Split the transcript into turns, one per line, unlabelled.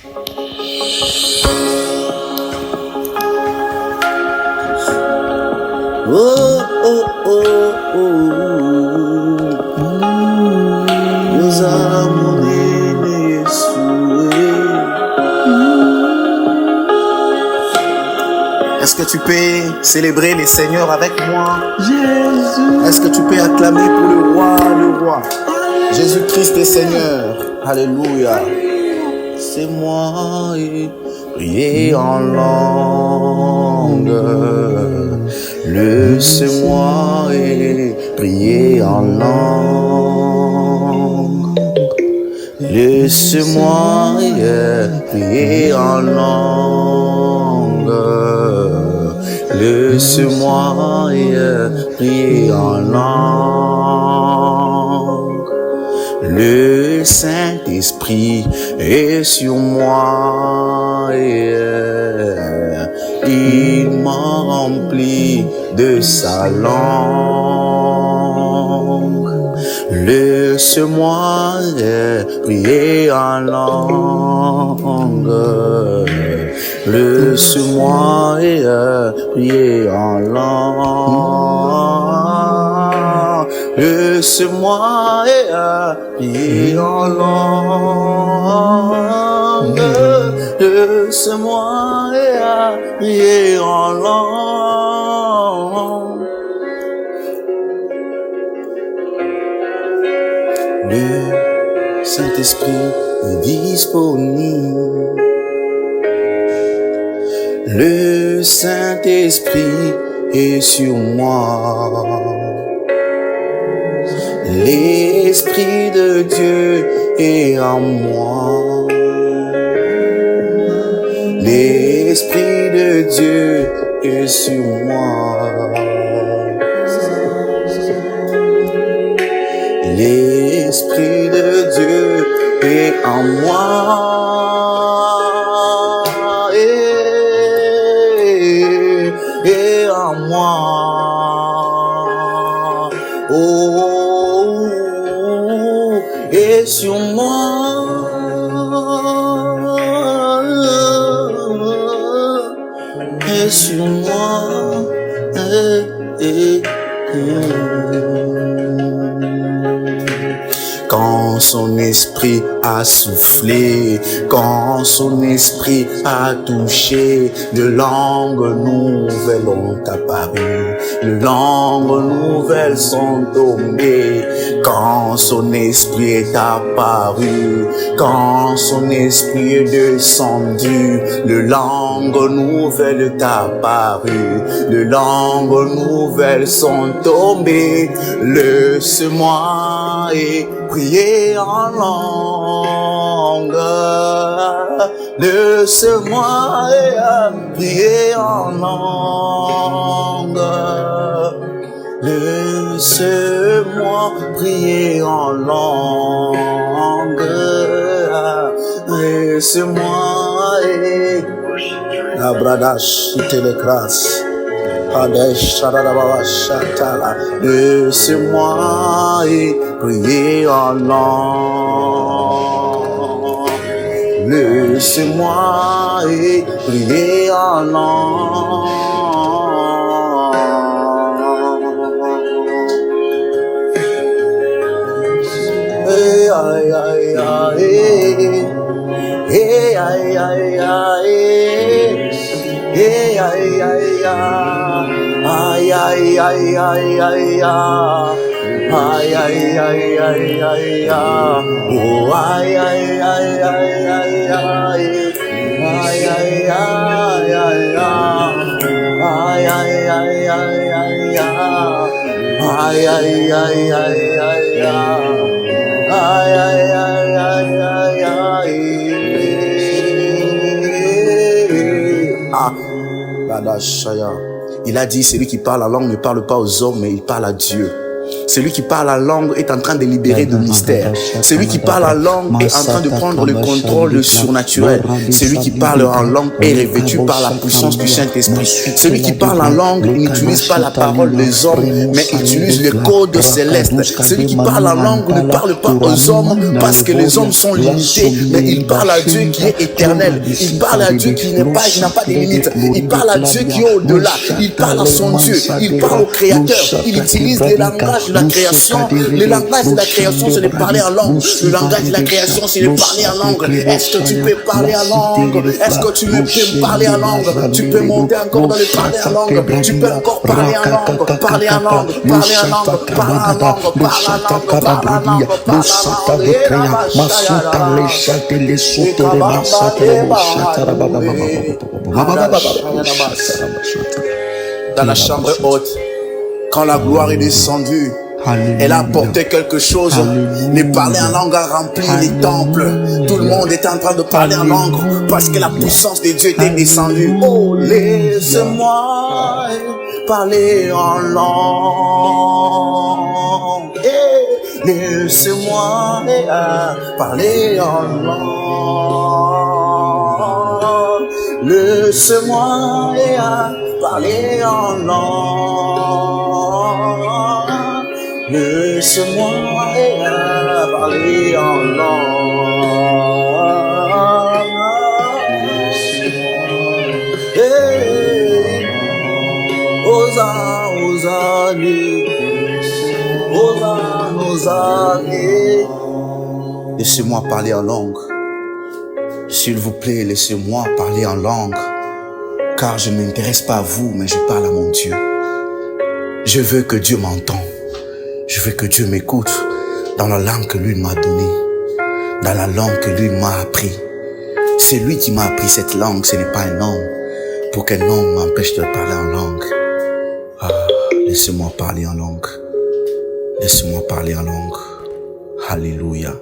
Oh, oh, oh, oh. Nous avons aimé Est-ce que tu peux célébrer les seigneurs avec moi? Jésus. Est-ce que tu peux acclamer pour le roi? Jésus-Christ est Seigneur. Alléluia. C'est moi et prier en langue. Laisse-moi et prier en langue. Laisse-moi et prier en langue. Laisse-moi et prier en langue. Le Saint-Esprit est sur moi et il m'a rempli de sa langue. Laisse-moi prier en langue. Laisse-moi prier en langue. Laisse-moi prier en langue. Laisse-moi prier en langue. Le Saint-Esprit est disponible. Le Saint-Esprit est sur moi. L'Esprit de Dieu est en moi. L'Esprit de Dieu est sur moi. L'Esprit de Dieu est en moi. Et en moi. Oh, et sur moi. Et sur moi. Quand son esprit a soufflé, quand son esprit a touché, de langues nouvelles ont apparu, de langues nouvelles sont tombées. Quand son esprit est apparu, quand son esprit est descendu, de langues nouvelles est apparu, de langues nouvelles sont tombées. Laisse-moi et prier en langue. Laisse-moi et prier en langue. Laisse-moi prier en langue. Laisse-moi et la bradache télécrasse. Laisse-moi et prier en langue. Laisse-moi et prier en langue. Aïe, aïe, aïe, aïe, aïe, aïe, aïe. Hey, ay, ay, ay, ay, ay, ay, ay, ay, ay, ay, ay, ay, oh, ay, ay, ay, ay, ay, ay, ay, ay, ay, ay, ay, ay, ay, ay, ay, ay, ay, ay, il a dit, celui qui parle la langue ne parle pas aux hommes, mais il parle à Dieu. Celui qui parle en langue est en train de libérer de mystères. Celui qui parle en langue est en train de prendre le contrôle du surnaturel. Celui qui parle en langue est revêtu par la puissance du Saint-Esprit. Celui qui parle en langue, il n'utilise pas la parole des hommes, mais il utilise le code céleste. Celui qui parle en langue ne parle pas aux hommes parce que les hommes sont limités, mais il parle à Dieu qui est éternel. Il parle à Dieu qui n'a pas de limites. Il parle à Dieu qui est au-delà. Il parle à son Dieu. Il parle au Créateur. Il utilise le langage de la création. Le langage de la création, c'est de parler en langue. Le langage de la création, c'est de parler en langue. Est-ce que tu peux parler en langue? Est-ce que tu peux parler en langue? Tu peux monter encore dans le parler en langue. Tu peux encore parler en langue. Parler en langue. Parler en langue. Parler en langue. Dans la chambre haute, quand la gloire est descendue, elle a apporté quelque chose. Les parler en langue a rempli les temples. Tout le monde était en train de parler en langue parce que la puissance de Dieu était descendue. Oh, laisse-moi parler en langue. Laisse-moi parler en langue. Laisse-moi parler en langue. Laisse-moi parler en langue. Laissez-moi parler en langue. S'il vous plaît, laissez-moi parler en langue. Car je ne m'intéresse pas à vous, mais je parle à mon Dieu. Je veux que Dieu m'entende. Je veux que Dieu m'écoute dans la langue que lui m'a donnée, dans la langue que lui m'a appris. C'est lui qui m'a appris cette langue, ce n'est pas un homme, pour qu'un homme m'empêche de parler en langue. Ah, laissez-moi parler en langue. Laissez-moi parler en langue. Alléluia.